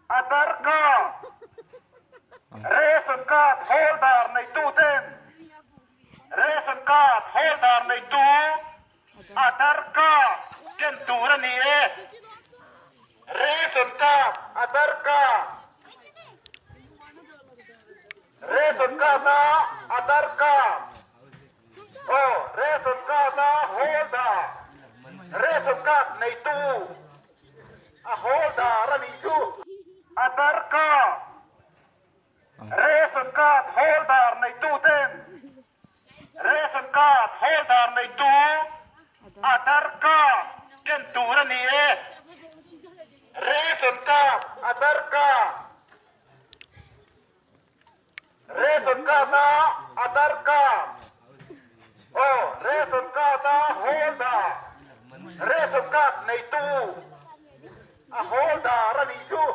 Atarka, ration card holder na itutin. Ration card holder na itu. Atarka, kentura ni Ration card, Atarka. Ration card na Atarka. Oh, ration card na holder. Ration card na itu. Holder na itu. Atarka. Ration card holder na itutin. Ration card holder na itu. Atarka. Kentura ni Ration card. Atarka. Ration card na Atarka. Oh, ration card na holder. Ration card na itu. Holder na itu.